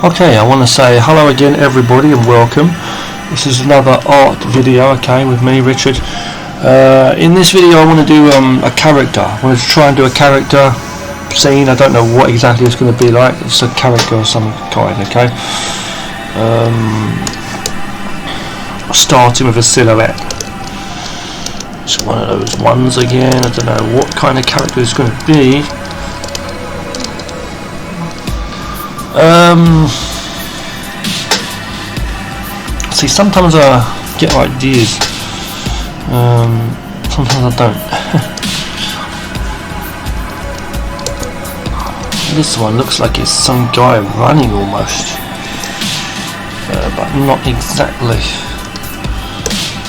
Okay, I want to say hello again everybody and welcome. This is another art video, okay, with me, Richard. In this video I want to do a character. I want to try and do a character scene. I don't know what exactly it's going to be like. It's a character of some kind, okay. Starting with a silhouette. It's one of those ones again. I don't know what kind of character it's going to be. See, sometimes I get ideas, sometimes I don't. This one looks like it's some guy running almost, but not exactly.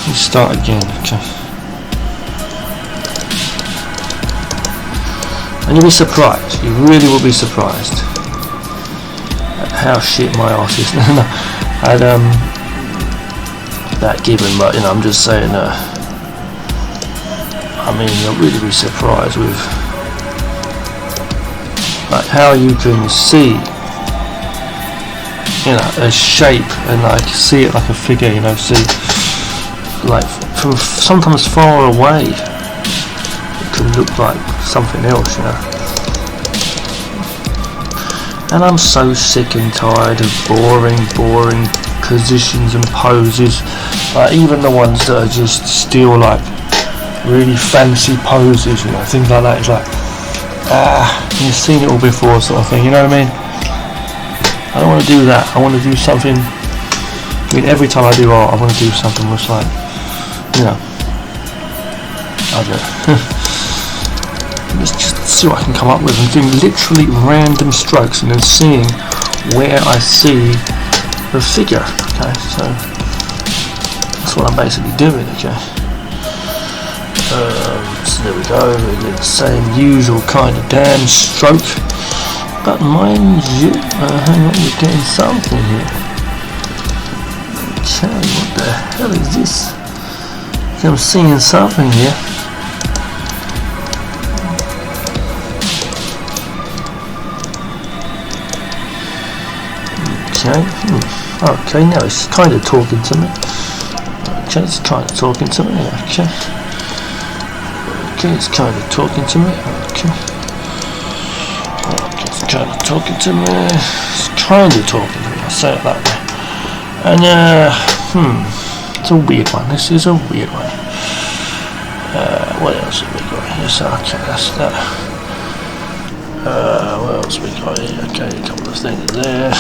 Let's start again, okay. And you'll be surprised, you really will be surprised how shit my arse is. No, I'd that given, but you know, I'm just saying. I mean, you'll really be surprised with like how you can see, you know, a shape and like see it like a figure. You know, see like from sometimes far away, it can look like something else. You know. And I'm so sick and tired of boring positions and poses, even the ones that are just still like really fancy poses, you know, things like that. It's like, you've seen it all before sort of thing, you know what I mean? I don't want to do that. I want to do something. I mean, every time I do art I want to do something that's like, you know, I don't know. Let's just see what I can come up with. I'm doing literally random strokes and then seeing where I see the figure. Okay, so that's what I'm basically doing. Okay, so there we go. We get the same usual kind of damn stroke, but mind you, hang on, we're getting something here. Okay, what the hell is this? I'm seeing something here. Okay, now it's kind of talking to me. Okay, it's kind of talking to me. Okay, it's kind of talking to me. Okay, it's kind of talking to me. It's kind of talking to me. I'll say it that way. And it's a weird one. This is a weird one. What else have we got here? So, okay, that's that. What else have we got here? Okay, a couple of things there.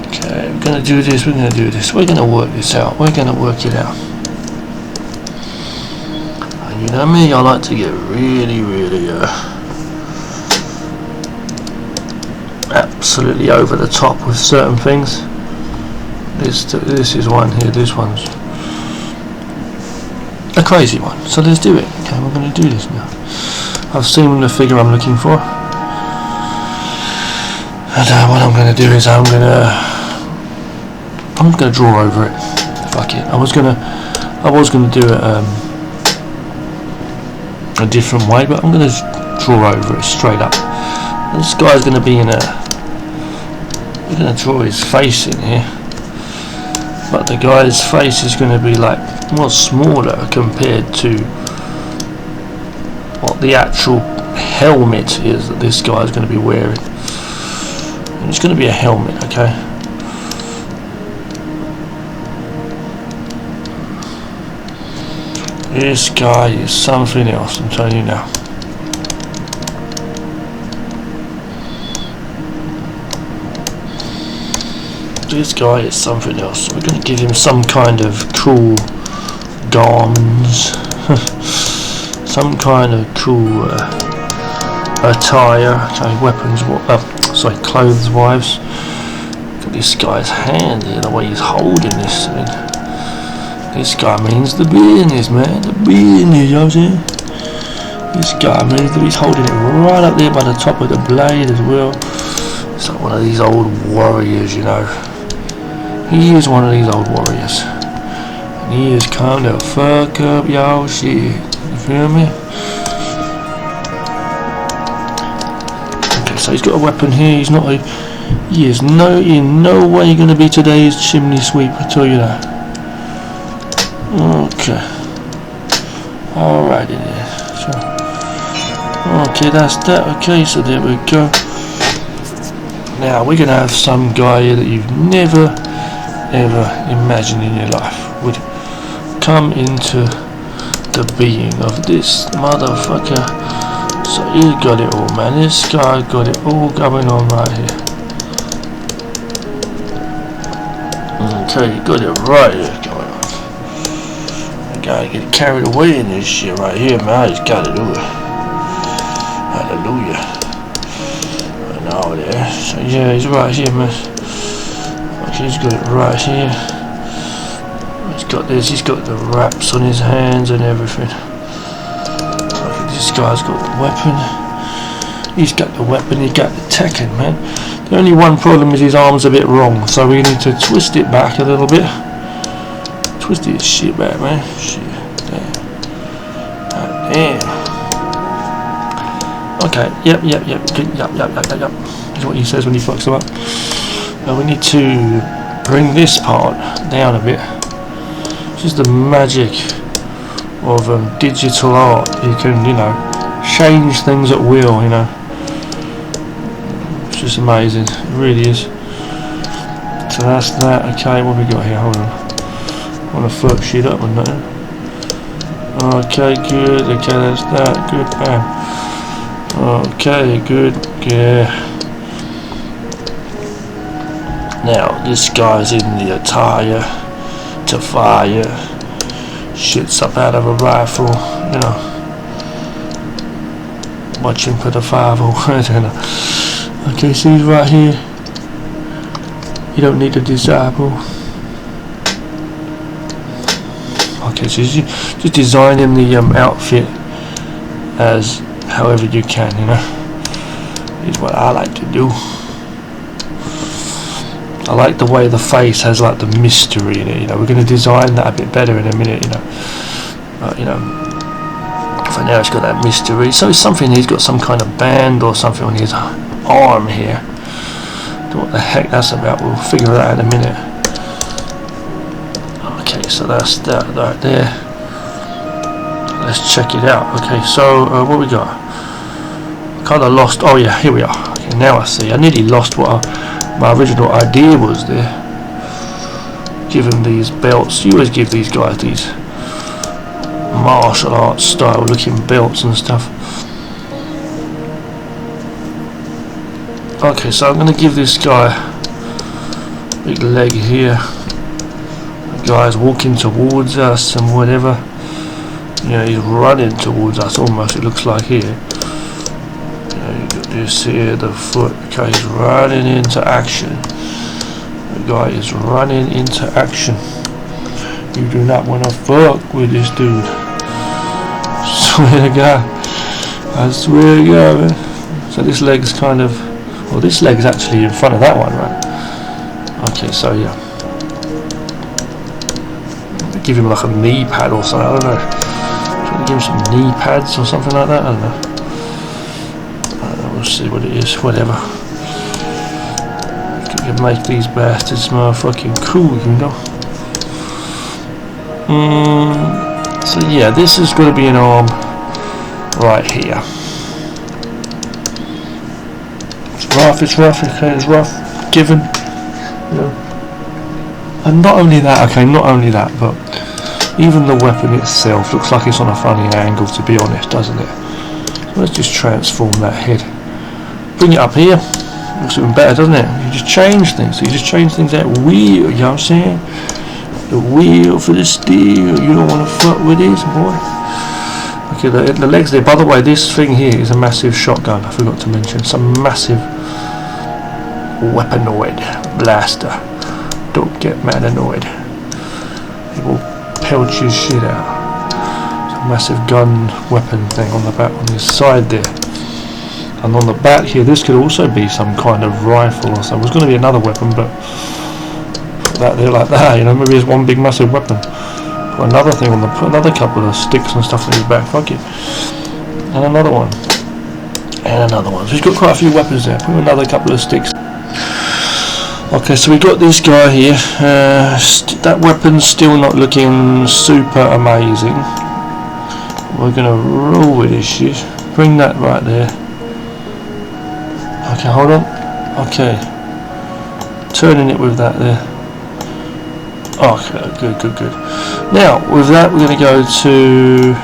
Okay, we're going to do this, we're going to do this, we're going to work this out, we're going to work it out. And you know me, I like to get really absolutely over the top with certain things. This is one here, this one's a crazy one, so let's do it. Okay, we're going to do this now. I've seen the figure I'm looking for, and what I'm going to do is I'm going to draw over it. Fuck it. I was gonna do it a different way, but I'm gonna draw over it straight up. And this guy's gonna be in a. We're gonna draw his face in here, but the guy's face is gonna be like much smaller compared to what the actual helmet is that this guy's gonna be wearing. And it's gonna be a helmet, okay. This guy is something else, I'm telling you now. This guy is something else. We're going to give him some kind of cool garments, some kind of cool attire. Okay, weapons. Clothes wise. Look at this guy's hand here, the way he's holding this thing. This guy means the business, man. The business, you know what I'm saying? This guy means that he's holding it right up there by the top of the blade as well. It's like one of these old warriors, you know. He is one of these old warriors. And he is come to fuck up y'all shit. You feel me? so he's got a weapon here. He's not a, he is no, in no way going to be today's chimney sweep, I tell you that. Okay. Alrighty then. So, okay, that's that. Okay, so there we go. Now we're going to have some guy here that you've never ever imagined in your life would come into the being of this motherfucker. So he's got it all, man. This guy got it all going on right here. Okay, he got it right here going on. I gotta get carried away in this shit right here, man. He's got it all. Hallelujah. And all there. So yeah, he's right here, man. Okay, he's got it right here. He's got this, he's got the wraps on his hands and everything. Okay, this guy's got the weapon. He's got the weapon, he got the Tekken, man. The only one problem is his arm's a bit wrong, so we need to twist it back a little bit. Twist this shit back, man. Shit. Damn. God damn. Okay, yep. That's what he says when he fucks them up. Now we need to bring this part down a bit. This is the magic of digital art. You can, you know, change things at will, you know. It's just amazing, it really is. So that's that. Okay, what have we got here? Hold on. I want to fuck shit up or nothing. Okay, good. Okay, that's that. Good, bam. Okay, good. Yeah. Now, this guy's in the attire to fire. Shoots up out of a rifle, you know. Watch him put a 5-0. I don't know. Okay, so he's right here. You don't need a disciple. Okay, so just designing the outfit as however you can, you know. Is what I like to do. I like the way the face has like the mystery in it, you know. We're going to design that a bit better in a minute, you know. But, you know, for now it's got that mystery. So it's something, he's got some kind of band or something on his arm here. Don't know what the heck that's about, we'll figure that out in a minute. Okay, so that's that right there. Let's check it out. Okay, so what we got? Kind of lost, oh yeah, here we are. Okay, now I see. I nearly lost what my original idea was there. Give them these belts. You always give these guys these martial arts style looking belts and stuff. Okay, so I'm going to give this guy a big leg here. The guy's walking towards us and whatever. You know, he's running towards us almost, it looks like here. You know, you got this here, the foot. Okay, he's running into action. The guy is running into action. You do not want to fuck with this dude. Swear to God. I swear to God, man. So this leg's kind of, well, this leg's actually in front of that one, right? Okay, so yeah. Give him like a knee pad or something, I don't know. Trying to give him some knee pads or something like that, I don't know. We'll see what it is, whatever. You can make these bastards motherfucking cool, you know. So yeah, this is going to be an arm right here. It's rough, okay, it's rough, given, you know. And not only that, but even the weapon itself looks like it's on a funny angle, to be honest, doesn't it? So let's just transform that head. Bring it up here. Looks even better, doesn't it? You just change things. So you just change things out. Wheel, you know what I'm saying? The wheel for the steel. You don't want to fuck with this, boy. Okay, the legs there. By the way, this thing here is a massive shotgun. I forgot to mention. Some massive weaponoid blaster. Don't get mad annoyed. It will pelt your shit out. It's a massive gun weapon thing on the back, on the side there. And on the back here, this could also be some kind of rifle or something. It's going to be another weapon, but put that there like that, you know, maybe it's one big massive weapon. Put another thing on the, put another couple of sticks and stuff on his back, fuck it. And another one. and another one. So he's got quite a few weapons there. Put another couple of sticks. Okay, so we got this guy here. That weapon's still not looking super amazing. We're gonna roll with this shit. Bring that right there. Okay, hold on. Okay, turning it with that there. Okay, good. Now with that, we're gonna go to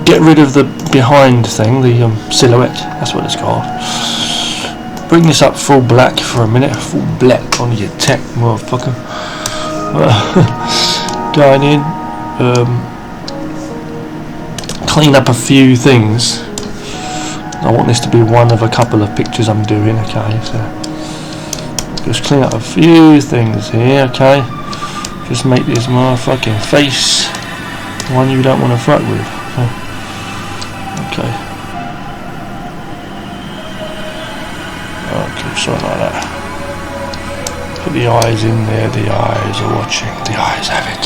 get rid of the behind thing, the silhouette. That's what it's called. Bring this up full black for a minute. Full black on your tech, motherfucker. Going in, clean up a few things. I want this to be one of a couple of pictures I'm doing. Okay, so just clean up a few things here. Okay, just make this motherfucking face one you don't want to fuck with. Okay. Something like that. Put the eyes in there. The eyes are watching. The eyes have it.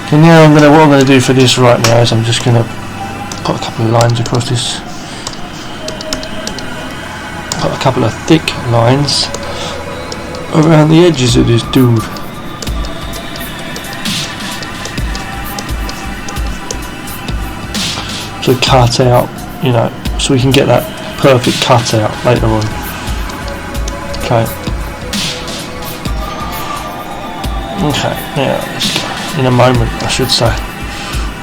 Okay, now what I'm gonna do for this right now is I'm just gonna put a couple of lines across this. Put a couple of thick lines around the edges of this dude. To cut out, you know, so we can get that perfect cut out later on. Okay. Okay. Now, in a moment, I should say.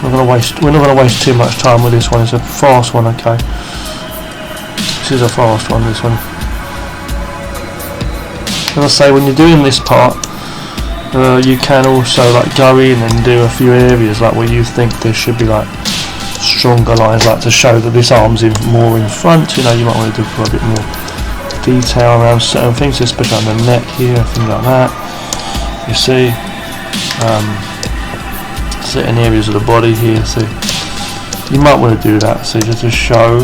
We're not going to waste too much time with this one. It's a fast one. Okay. This is a fast one. This one. As I say, when you're doing this part, you can also like go in and do a few areas like where you think there should be like stronger lines, like to show that this arm's more in front. You know, you might want to do for a bit more detail around certain things, especially on the neck here, things like that. You see, certain areas of the body here. So you might want to do that. So just to show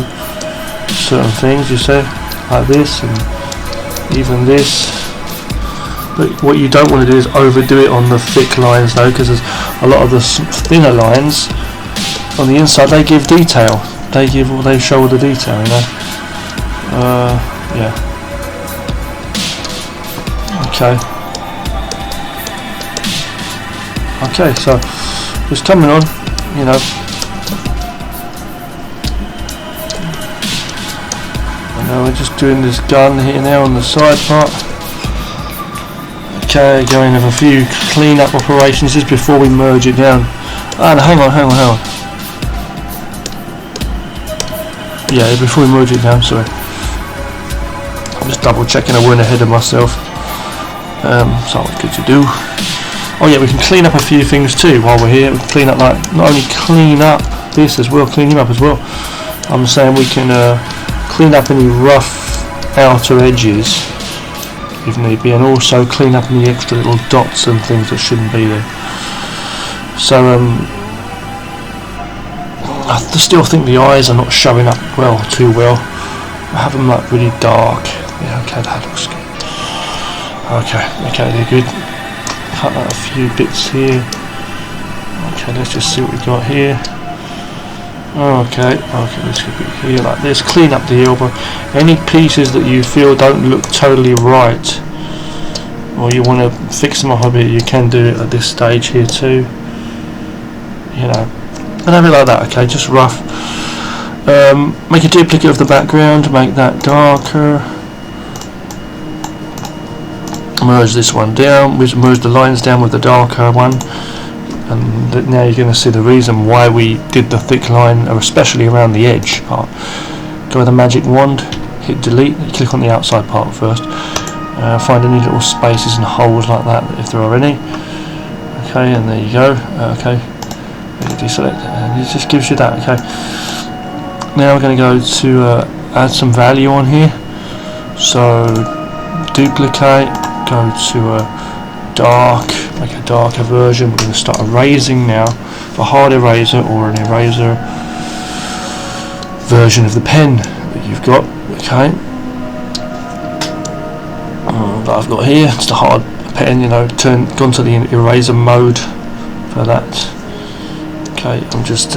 certain things, you see, like this and even this. But what you don't want to do is overdo it on the thick lines, though, because there's a lot of the thinner lines on the inside. They give detail. They show all the detail, you know. Yeah. Okay. Okay, so it's coming on, you know. And now we're just doing this gun here now on the side part. Okay, going with a few clean up operations just before we merge it down. And hang on. Yeah, before we merge it down, sorry. I'm just double checking I weren't ahead of myself. So what's good to do. Oh yeah, we can clean up a few things too while we're here. We can clean up, like, not only clean up this as well, clean him up as well. I'm saying we can clean up any rough outer edges if need be, and also clean up any extra little dots and things that shouldn't be there. So I still think the eyes are not showing up too well. I have them like really dark. Yeah, okay, that looks good. Okay, they're good. Cut out a few bits here. Okay, let's just see what we got here. Okay, let's keep it here like this. Clean up the elbow. Any pieces that you feel don't look totally right, or you want to fix them up a bit, you can do it at this stage here too. You know, and have it like that. Okay, just rough. Make a duplicate of the background. Make that darker. Merge this one down. Merge the lines down with the darker one. And now you're going to see the reason why we did the thick line, especially around the edge part. Go with the magic wand, hit delete, click on the outside part first. Find any little spaces and holes like that if there are any. Okay, and there you go. Okay, deselect, and it just gives you that. Okay. Now we're going to go to add some value on here. So duplicate, go to dark, make a darker version. We're going to start erasing now, for hard eraser or an eraser version of the pen that you've got. Okay, that I've got here, it's the hard pen, you know, gone to the eraser mode for that. Okay, I'm just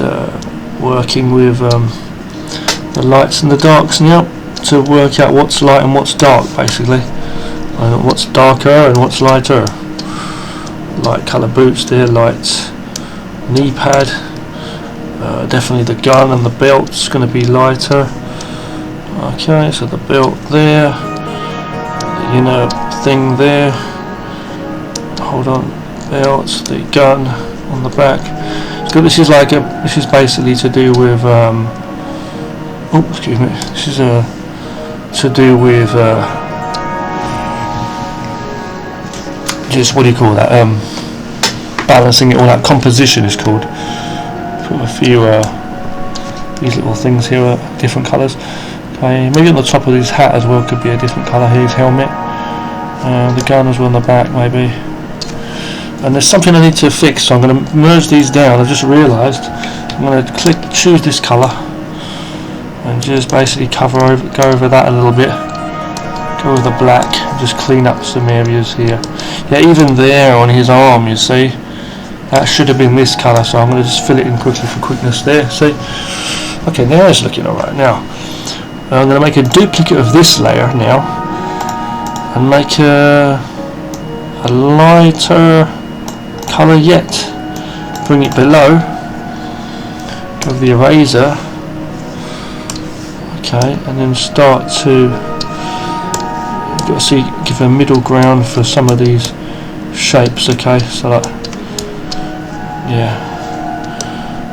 working with the lights and the darks now to work out what's light and what's dark, basically, and what's darker and what's lighter. Light colour boots there, light knee pad, definitely the gun and the belt's going to be lighter. Okay, so the belt there, the inner thing there, hold on, belts, the gun on the back. So this is basically to do with oh, excuse me, this is to do with just, what do you call that, balancing it all out. Composition is called. Put a few these little things here are different colours. Okay, maybe on the top of his hat as well could be a different colour here, his helmet, the gun as well on the back maybe. And there's something I need to fix, so I'm going to merge these down. I just realised I'm going to choose this colour and just basically go over that a little bit, go with the black, just clean up some areas here. Yeah, even there on his arm, you see, that should have been this colour, so I'm going to just fill it in quickly for quickness there, see. Okay, now it's looking alright. Now I'm going to make a duplicate of this layer now and make a lighter colour yet. Bring it below, go with the eraser, okay, and then start to, you've got to see, give a middle ground for some of these shapes, okay, so like, yeah,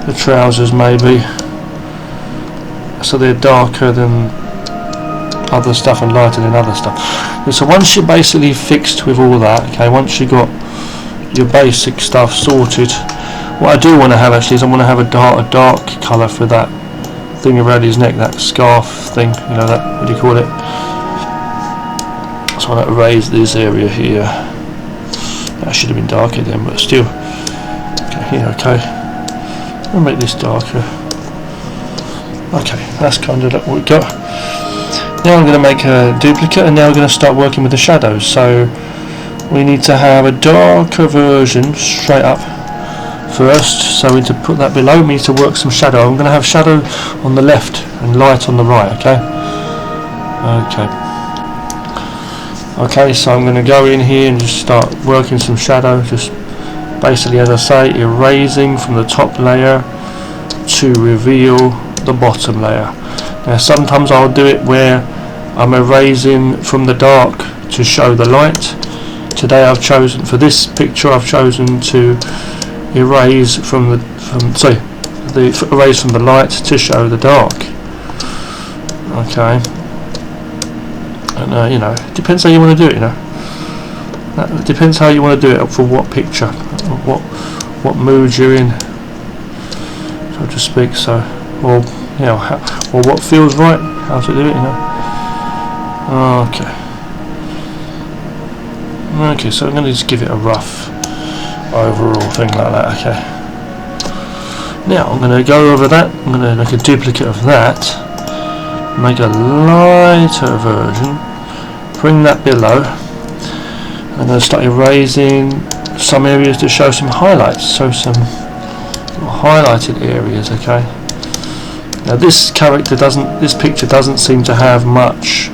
the trousers maybe, so they're darker than other stuff and lighter than other stuff. And so once you're basically fixed with all that, okay, once you got your basic stuff sorted, what I do want to have actually is I want to have a dark colour for that thing around his neck, that scarf thing, you know, that, what do you call it? So I want to erase this area here. That should have been darker then, but still. Okay, here, okay. I'll make this darker. Okay, that's kind of what we've got. Now I'm going to make a duplicate, and now we're going to start working with the shadows. So we need to have a darker version straight up first, so we need to put that below. We need to work some shadow. I'm going to have shadow on the left and light on the right, okay? Okay, so I'm going to go in here and just start working some shadow, just basically, as I say, erasing from the top layer to reveal the bottom layer. Now sometimes I'll do it where I'm erasing from the dark to show the light. Today I've chosen, for this picture, I've chosen to erase from the light to show the dark. Okay, and you know, it depends how you want to do it. You know, it depends how you want to do it for what picture, what mood you're in, so to speak. So, or you know, or what feels right, how to do it. You know. Okay. Okay, so I'm going to just give it a rough overall thing like that, okay. Now I'm going to go over that, I'm going to make a duplicate of that, make a lighter version, bring that below, I'm going to start erasing some areas to show some highlights, so some highlighted areas, okay. Now this picture doesn't seem to have much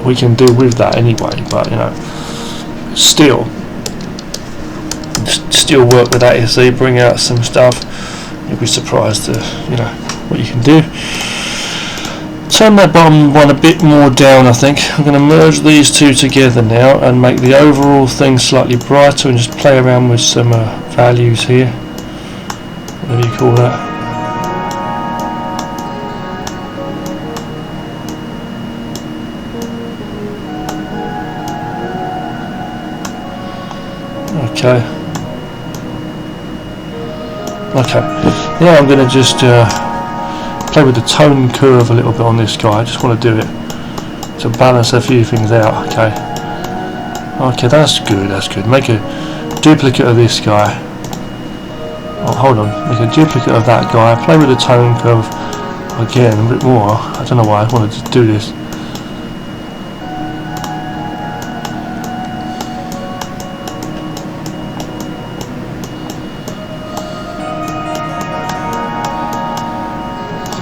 we can do with that anyway, but you know, still work with that, you see, bring out some stuff, you'll be surprised you know, what you can do. Turn that bottom one a bit more down, I think. I'm going to merge these two together now and make the overall thing slightly brighter and just play around with some values here, whatever you call that. Okay. Now I'm going to just play with the tone curve a little bit on this guy. I just want to do it to balance a few things out. Okay, that's good. Make a duplicate of this guy. Oh, hold on. Make a duplicate of that guy. Play with the tone curve again a bit more. I don't know why I wanted to do this.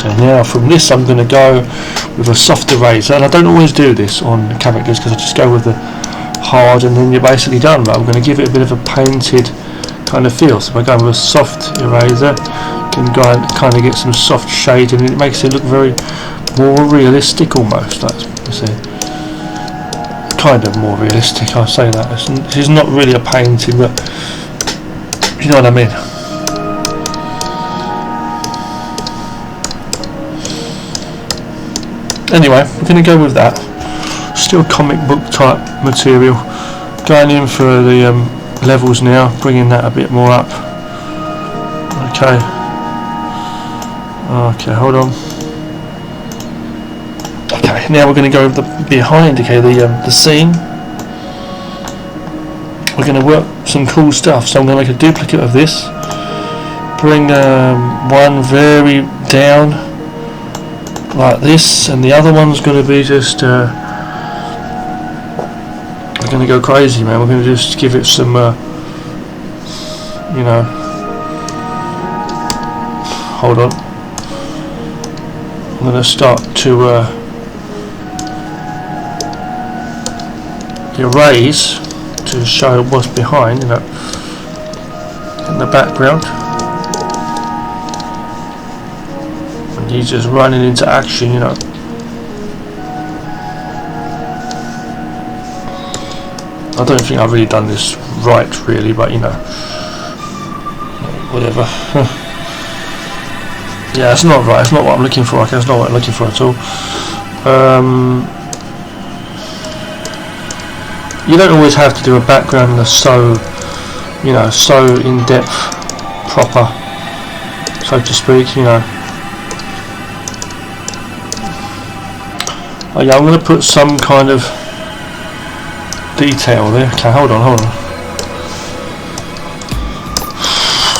Okay, now from this I'm going to go with a soft eraser, and I don't always do this on characters because I just go with the hard and then you're basically done, but I'm going to give it a bit of a painted kind of feel. So by going with a soft eraser, you can go and kind of get some soft shading, and it makes it look very more realistic almost, like you see. Kind of more realistic, I'll say that. It's not really a painting, but you know what I mean. Anyway, we're going to go with that. Still comic book type material. Going in for the levels now, bringing that a bit more up. Okay. Okay, hold on. Okay, now we're going to go with the behind. Okay, the scene. We're going to work some cool stuff. So I'm going to make a duplicate of this. Bring one very down, like this, and the other one's going to be just. We're going to go crazy, man. We're going to just give it some, you know. Hold on. I'm going to start to erase to show what's behind, you know, in the background. And he's just running into action, you know. I don't think I've really done this right, really, but you know, whatever. Yeah, it's not right. It's not what I'm looking for. Okay, it's not what I'm looking for at all. You don't always have to do a background that's so, you know, so in depth, proper, so to speak. You know. Oh yeah, I'm going to put some kind of detail there. Okay, hold on.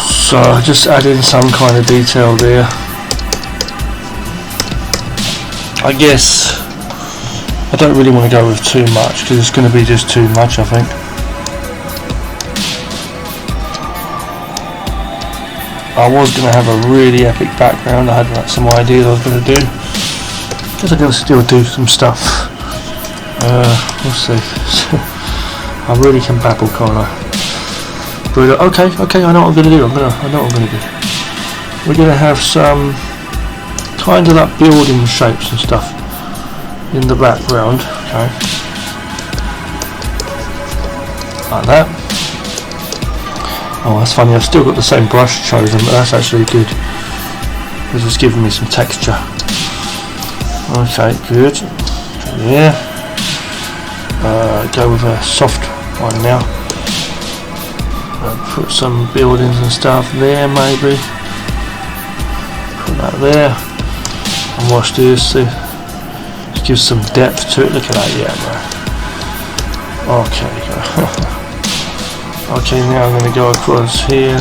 So just add in some kind of detail there. I guess I don't really want to go with too much because it's going to be just too much, I think. I was going to have a really epic background. I had like some ideas I was going to do. I guess I'm going to still do some stuff. We'll see. I really can babble, can't I? But okay, I know what I'm going to do. I know what I'm going to do. We're going to have some kind of like building shapes and stuff in the background. Okay, like that. Oh, that's funny. I've still got the same brush chosen, but that's actually good because it's giving me some texture. Okay, good. Yeah. Go with a soft one now. Put some buildings and stuff there, maybe. Put that there. And watch this. See, just give some depth to it. Look at that, yeah, bro. Okay. Okay, now I'm going to go across here.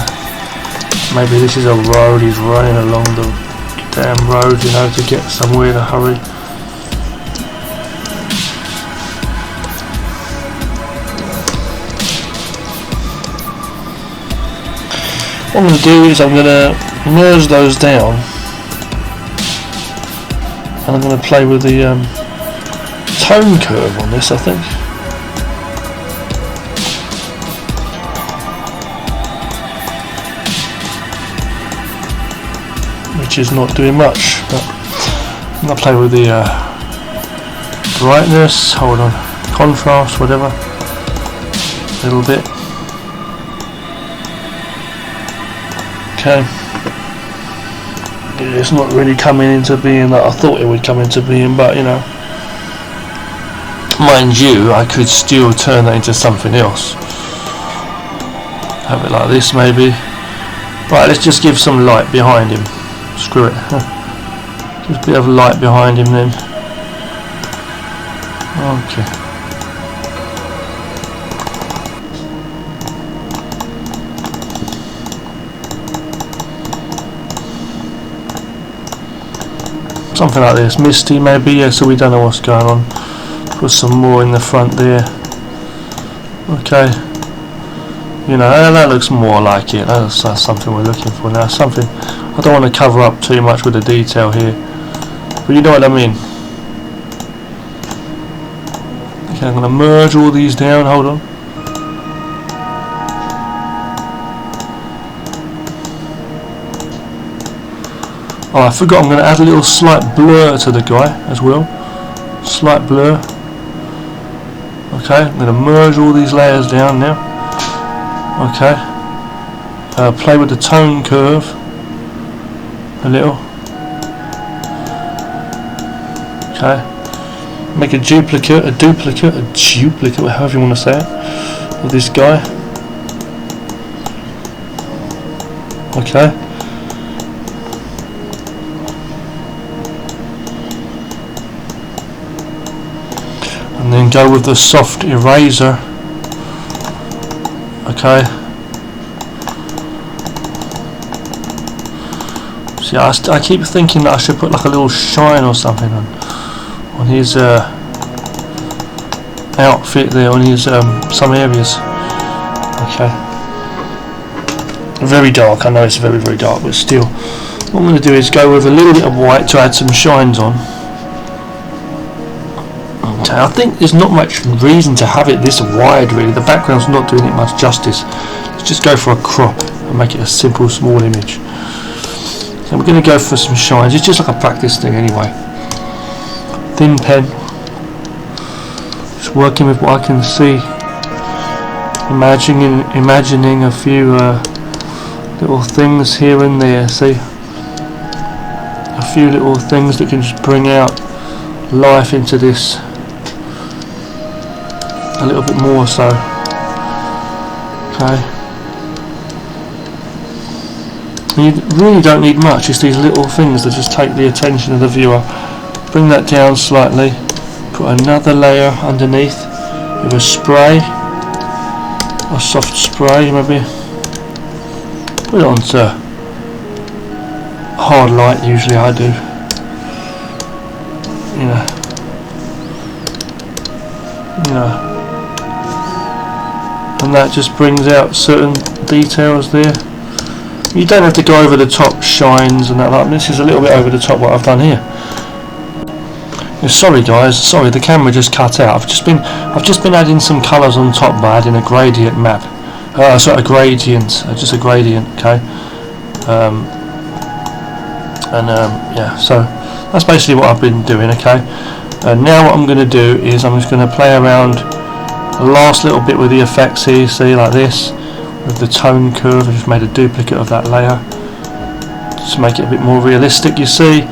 Maybe this is a road. He's running along the damn road, you know, to get somewhere in a hurry. What I'm going to do is I'm going to merge those down, and I'm going to play with the tone curve on this, I think. Which is not doing much, but I'm going to play with the brightness, hold on, contrast, whatever, a little bit. Okay. Yeah, it's not really coming into being that I thought it would come into being, but you know, mind you, I could still turn that into something else. Have it like this, maybe. Right, let's just give some light behind him. Screw it. Just a bit of light behind him then. Okay. Something like this, misty maybe, yeah, so we don't know what's going on. Put some more in the front there. Okay. You know, that looks more like it. That's something we're looking for now. Something I don't want to cover up too much with the detail here, but you know what I mean. Okay, I'm going to merge all these down, hold on. Oh, I forgot, I'm going to add a little slight blur to the guy as well. Slight blur. Okay, I'm going to merge all these layers down now. Okay. Play with the tone curve a little. Okay. Make a duplicate, however you want to say it, of this guy. Okay. And then go with the soft eraser. Okay. See, I keep thinking that I should put like a little shine or something on his outfit there, on his some areas. Okay. Very dark. I know it's very, very dark, but still, what I'm going to do is go with a little bit of white to add some shines on. Okay, I think there's not much reason to have it this wide really. The background's not doing it much justice. Let's just go for a crop and make it a simple small image. So we're going to go for some shines. It's just like a practice thing anyway. Thin pen. Just working with what I can see. Imagining a few little things here and there. See? A few little things that can just bring out life into this. A little bit more so. Okay. And you really don't need much, it's these little things that just take the attention of the viewer. Bring that down slightly, put another layer underneath with a spray, a soft spray maybe. Put it onto hard light, usually I do. You know. And that just brings out certain details there. You don't have to go over the top shines and that. Like, this is a little bit over the top what I've done here. Yeah, sorry guys, sorry the camera just cut out. I've just been adding some colours on top by adding a gradient map. Sorry, a gradient, just a gradient. Okay. Yeah, so that's basically what I've been doing. Okay. Now what I'm going to do is I'm just going to play around the last little bit with the effects here, see, like this, with the tone curve. I just made a duplicate of that layer to make it a bit more realistic, you see.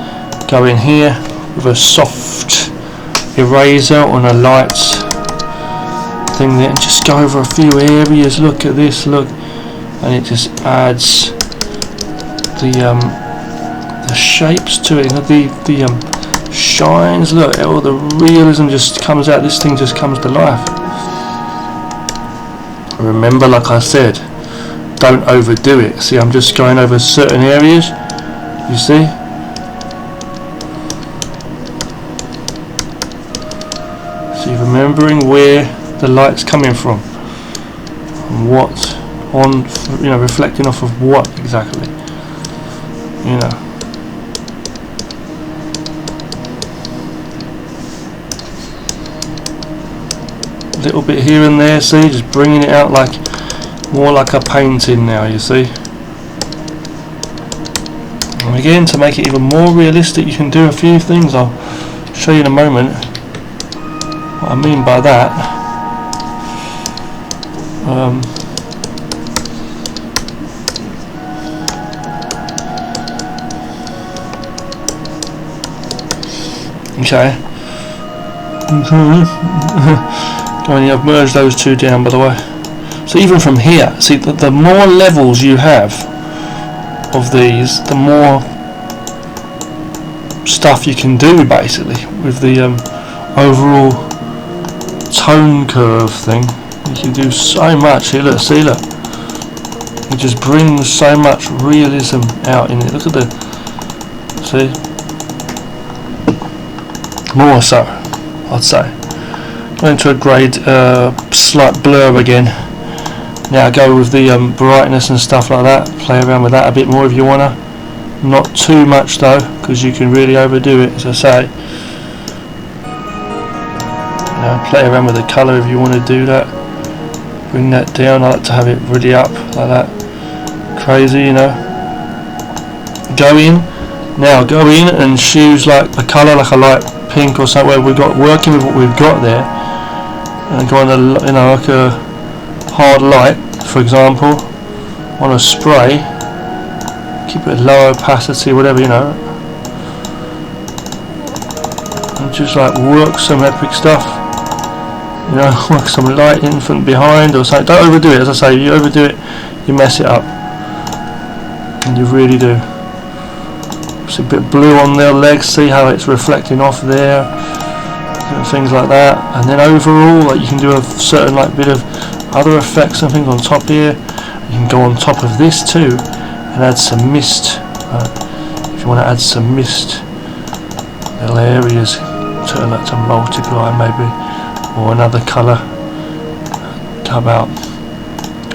Go in here with a soft eraser on a light thing there and just go over a few areas. Look at this, look, and it just adds the shapes to it, the shines, look, all the realism just comes out. This thing just comes to life. Remember, like I said, don't overdo it. See, I'm just going over certain areas, you see. So you're remembering where the light's coming from and what on, reflecting off of what exactly, little bit here and there, see, just bringing it out like more like a painting now, you see. And again, to make it even more realistic, you can do a few things. I'll show you in a moment what I mean by that. Okay. I've merged those two down, by the way. So even from here, see, the more levels you have of these, the more stuff you can do basically with the overall tone curve thing. You can do so much here. Look, see, look, it just brings so much realism out in it. Look at the, see, more so, I'd say. Go into a grade slight blur again. Now go with the brightness and stuff like that. Play around with that a bit more if you wanna. Not too much though, because you can really overdo it, as I say. Play around with the colour if you want to do that. Bring that down. I like to have it really up like that. Crazy, you know. Go in and choose like a colour, like a light pink or something. Where we've got working with what we've got there, and go on a, you know, like a hard light, for example, on a spray. Keep it low opacity, whatever, you know. And just like work some epic stuff. You know, work some lighting from behind or something. Don't overdo it, as I say. If you overdo it, you mess it up. And you really do. It's a bit blue on their legs. See how it's reflecting off there. And things like that. And then overall, like, you can do a certain like bit of other effects and things on top here. You can go on top of this too and add some mist. If you want to add some mist, little areas, turn that to multiply maybe. Or another colour, come out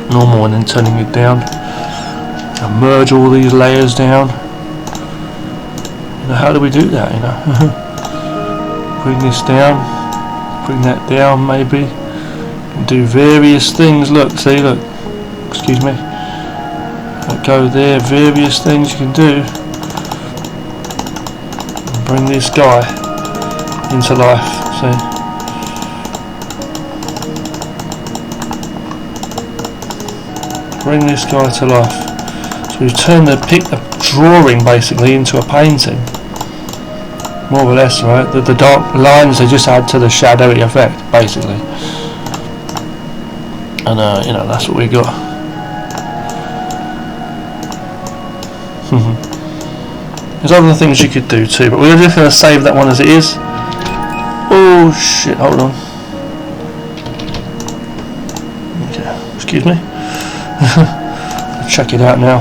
normal and then turning it down, and merge all these layers down. You know, how do we do that, you know? Bring this down, bring that down maybe, and do various things. Look, see, look, excuse me, go there, various things you can do, and bring this guy into life, see. Bring this guy to life. So you turn the drawing basically into a painting, more or less, right? The dark lines, they just add to the shadowy effect, basically. And you know, that's what we got. There's other things you could do too, but we're just going to save that one as it is. Oh shit! Hold on. Okay, excuse me. Check it out now.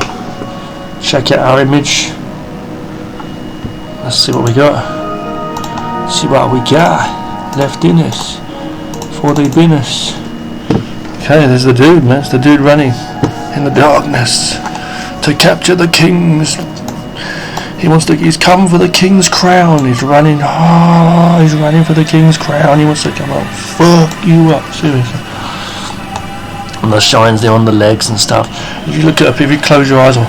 Check out our image. Let's see what we got. See what we got left in us for the business. Okay, there's the dude, man. It's the dude running in the darkness to capture the kings. He's come for the king's crown. He's running. Oh, he's running for the king's crown. He wants to come up, fuck you up, seriously. And the shines there on the legs and stuff. If you look up, if you close your eyes or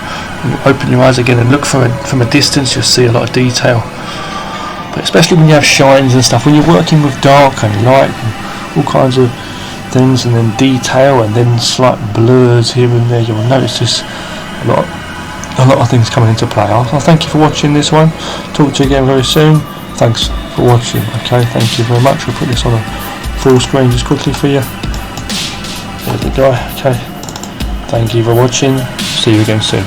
open your eyes again and look from a distance, you'll see a lot of detail. But especially when you have shines and stuff, when you're working with dark and light and all kinds of things, and then detail and then slight blurs here and there, you'll notice this a lot of things coming into play. I'll thank you for watching this one. Talk to you again very soon. Thanks for watching. Okay, thank you very much. We'll put this on a full screen just quickly for you. There's the guy. Okay, thank you for watching. See you again soon.